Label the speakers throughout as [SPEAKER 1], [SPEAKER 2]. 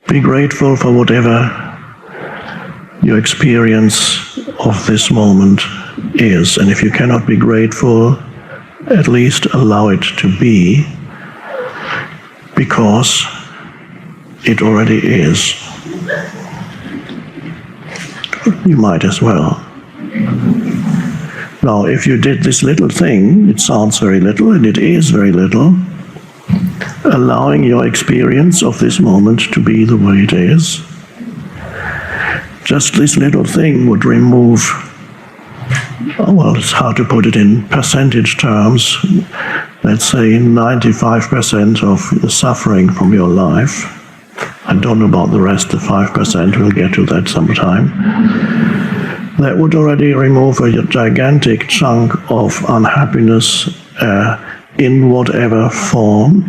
[SPEAKER 1] Be grateful for whatever your experience of this moment is. And if you cannot be grateful, at least allow it to be, because it already is. You might as well. Now, if you did this little thing, it sounds very little, and it is very little, allowing your experience of this moment to be the way it is. Just this little thing would remove, well, it's hard to put it in percentage terms, let's say 95% of the suffering from your life. I don't know about the rest, the 5%, we'll get to that sometime. That would already remove a gigantic chunk of unhappiness in whatever form.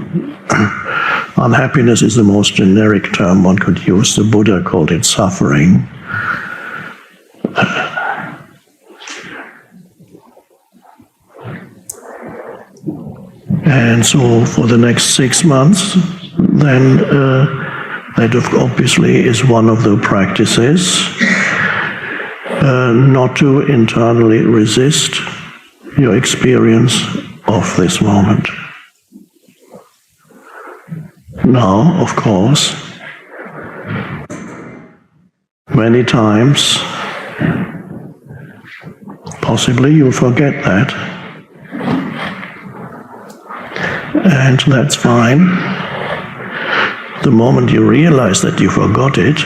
[SPEAKER 1] Unhappiness is the most generic term one could use. The Buddha called it suffering. And so for the next 6 months, then that obviously is one of the practices, not to internally resist your experience of this moment. Now, of course, many times, possibly you'll forget that, and that's fine. The moment you realize that you forgot it,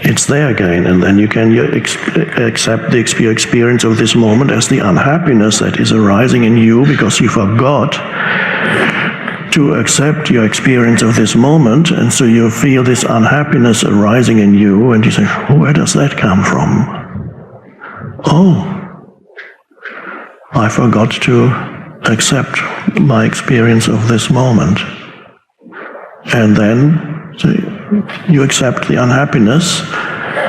[SPEAKER 1] it's there again, and then you can accept the experience of this moment as the unhappiness that is arising in you because you forgot to accept your experience of this moment, and so you feel this unhappiness arising in you, and you say, where does that come from? Oh, I forgot to accept my experience of this moment. And then you accept the unhappiness,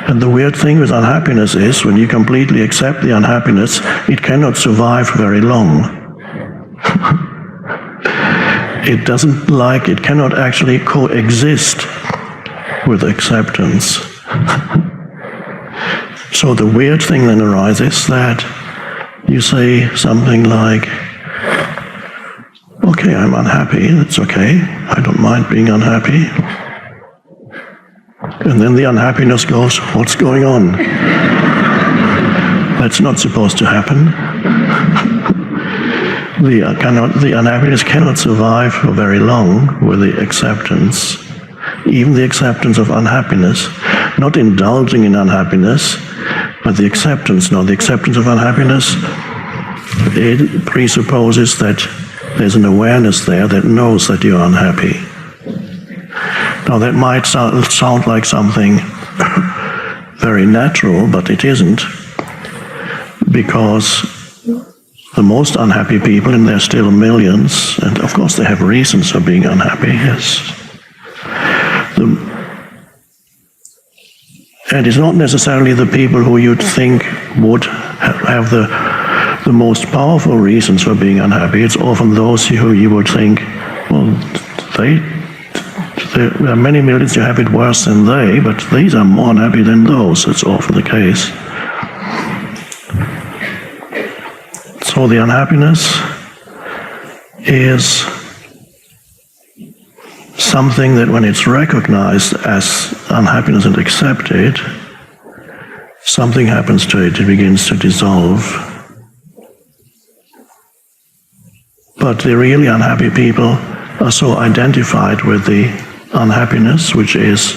[SPEAKER 1] and the weird thing with unhappiness is, when you completely accept the unhappiness, it cannot survive very long. It cannot actually coexist with acceptance. So the weird thing then arises that you say something like, okay, I'm unhappy, that's okay, I don't mind being unhappy. And then the unhappiness goes, what's going on? That's not supposed to happen. The unhappiness cannot survive for very long with the acceptance, even the acceptance of unhappiness, not indulging in unhappiness, but the acceptance. Now, the acceptance of unhappiness, it presupposes that there's an awareness there that knows that you're unhappy. Now, that might sound like something very natural, but it isn't, because the most unhappy people, and there are still millions, and of course they have reasons for being unhappy, yes. And it's not necessarily the people who you'd think would have the most powerful reasons for being unhappy. It's often those who you would think, well, there are many millions who have it worse than they, but these are more unhappy than those. That's often the case. So the unhappiness is something that when it's recognized as unhappiness and accepted, something happens to it. It begins to dissolve. But the really unhappy people are so identified with the unhappiness, which is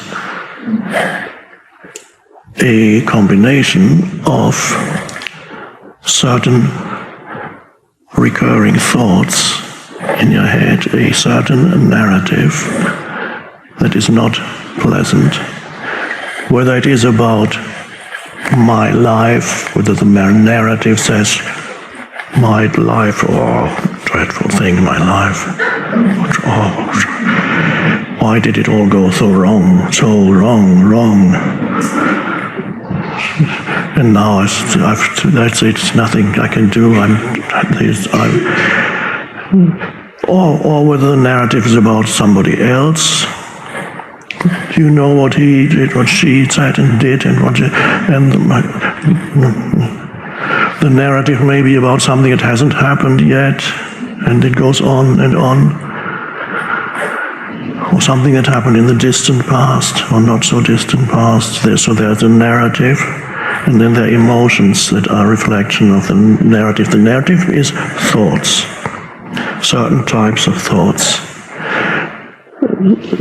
[SPEAKER 1] a combination of certain recurring thoughts in your head, a certain narrative that is not pleasant, whether it is about my life, whether the narrative says my life, dreadful thing, my life, why did it all go so wrong, and now that's it, nothing I can do, or whether the narrative is about somebody else, You know what he did, what she said and did, and the narrative may be about something that hasn't happened yet, and it goes on and on. Or something that happened in the distant past, or not so distant past. So there's a narrative, and then there are emotions that are a reflection of the narrative. The narrative is thoughts, certain types of thoughts,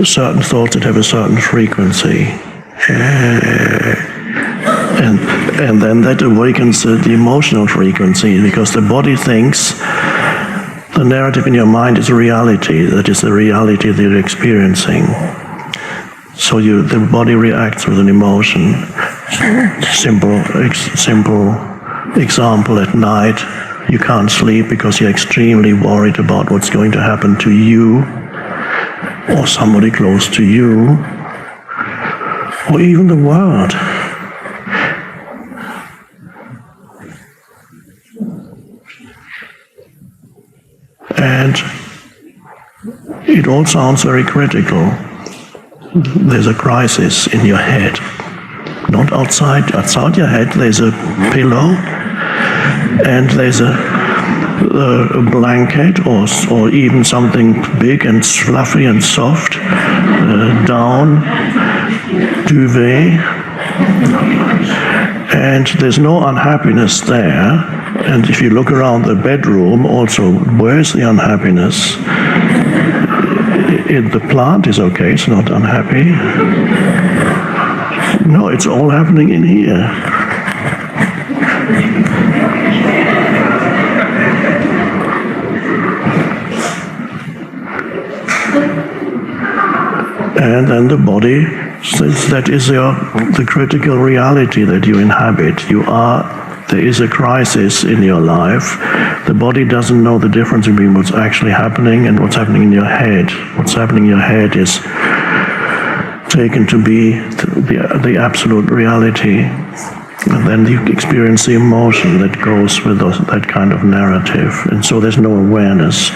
[SPEAKER 1] certain thoughts that have a certain frequency. And then that awakens the emotional frequency, because the body thinks the narrative in your mind is a reality, that is the reality that you're experiencing. So the body reacts with an emotion. Simple example, at night you can't sleep because you're extremely worried about what's going to happen to you, or somebody close to you, or even the world. And it all sounds very critical. There's a crisis in your head. Not outside. Outside your head there's a pillow, and there's a blanket, or even something big and fluffy and soft, down, duvet, and there's no unhappiness there. And if you look around the bedroom also, where's the unhappiness? The plant is okay, it's not unhappy. No, it's all happening in here. And then the body, since that is the critical reality that you inhabit, there is a crisis in your life. The body doesn't know the difference between what's actually happening and what's happening in your head. What's happening in your head is taken to be the absolute reality. And then you experience the emotion that goes with that kind of narrative. And so there's no awareness.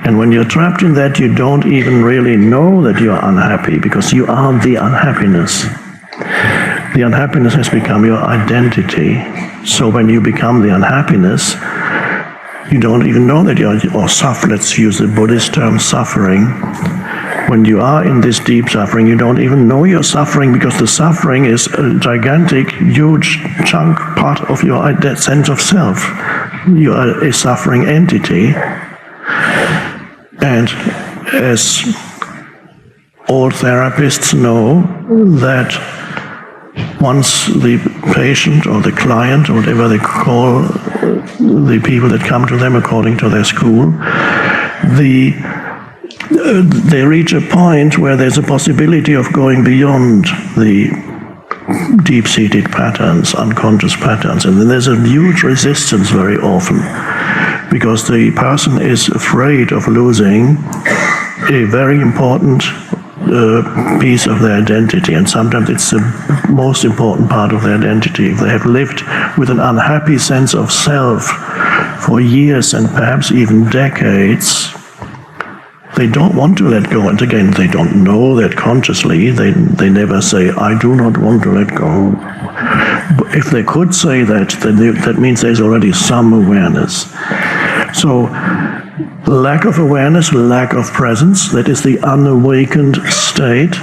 [SPEAKER 1] And when you're trapped in that, you don't even really know that you're unhappy, because you are the unhappiness. The unhappiness has become your identity. So when you become the unhappiness, you don't even know that or suffer. Let's use the Buddhist term, suffering. When you are in this deep suffering, you don't even know you're suffering, because the suffering is a gigantic, huge chunk, part of your sense of self. You are a suffering entity. And as all therapists know, that once the patient or the client, or whatever they call the people that come to them according to their school, they reach a point where there's a possibility of going beyond the deep-seated patterns, unconscious patterns. And then there's a huge resistance very often, because the person is afraid of losing a very important piece of their identity, and sometimes it's the most important part of their identity. If they have lived with an unhappy sense of self for years and perhaps even decades, they don't want to let go. And again, they don't know that consciously. They never say, I do not want to let go. But if they could say that, then that means there's already some awareness. So lack of awareness, lack of presence, that is the unawakened state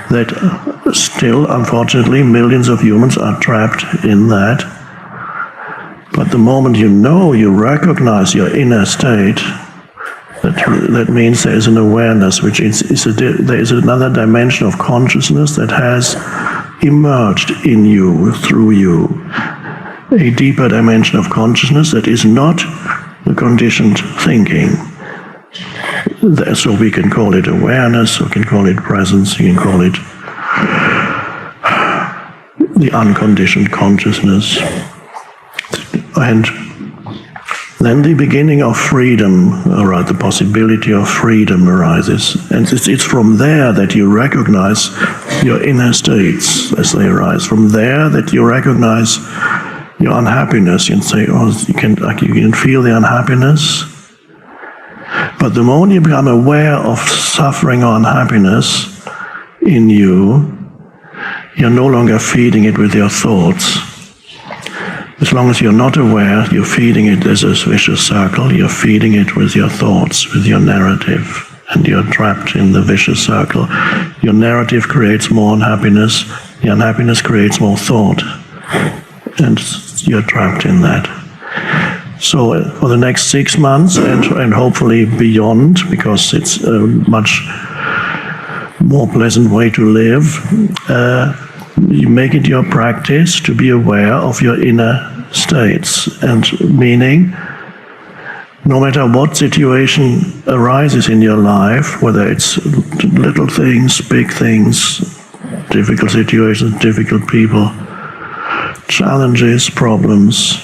[SPEAKER 1] that still, unfortunately, millions of humans are trapped in that. But the moment you know, you recognize your inner state, that means there is an awareness, which there is another dimension of consciousness that has emerged in you, through you. A deeper dimension of consciousness that is not the conditioned thinking. So we can call it awareness, we can call it presence, we can call it the unconditioned consciousness. And then the beginning of freedom, or the possibility of freedom arises. And it's from there that you recognize your inner states as they arise. From there that you recognize your unhappiness. You can say, you can feel the unhappiness. But the moment you become aware of suffering or unhappiness, in you, you're no longer feeding it with your thoughts. As long as you're not aware, you're feeding it as a vicious circle, you're feeding it with your thoughts, with your narrative, and you're trapped in the vicious circle. Your narrative creates more unhappiness, your unhappiness creates more thought, and you're trapped in that. So for the next 6 months, and hopefully beyond, because it's a much more pleasant way to live, you make it your practice to be aware of your inner states, and meaning no matter what situation arises in your life, whether it's little things, big things, difficult situations, difficult people, challenges, problems,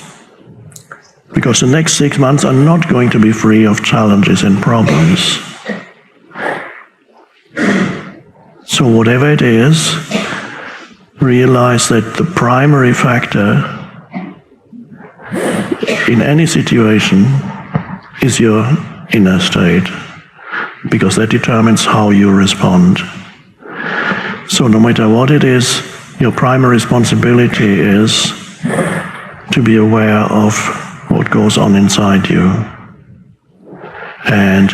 [SPEAKER 1] because the next 6 months are not going to be free of challenges and problems. So whatever it is, realize that the primary factor in any situation is your inner state, because that determines how you respond. So no matter what it is, your primary responsibility is to be aware of what goes on inside you. And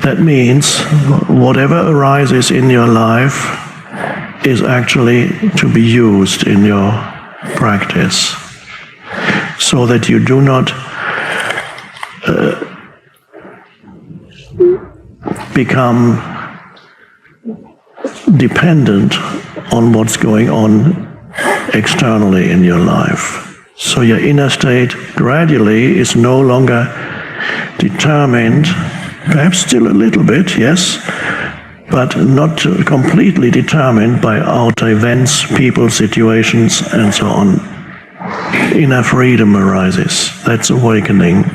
[SPEAKER 1] that means whatever arises in your life is actually to be used in your practice, so that you do not become dependent on what's going on externally in your life. So your inner state gradually is no longer determined, perhaps still a little bit, yes, but not completely determined by outer events, people, situations, and so on. Inner freedom arises. That's awakening.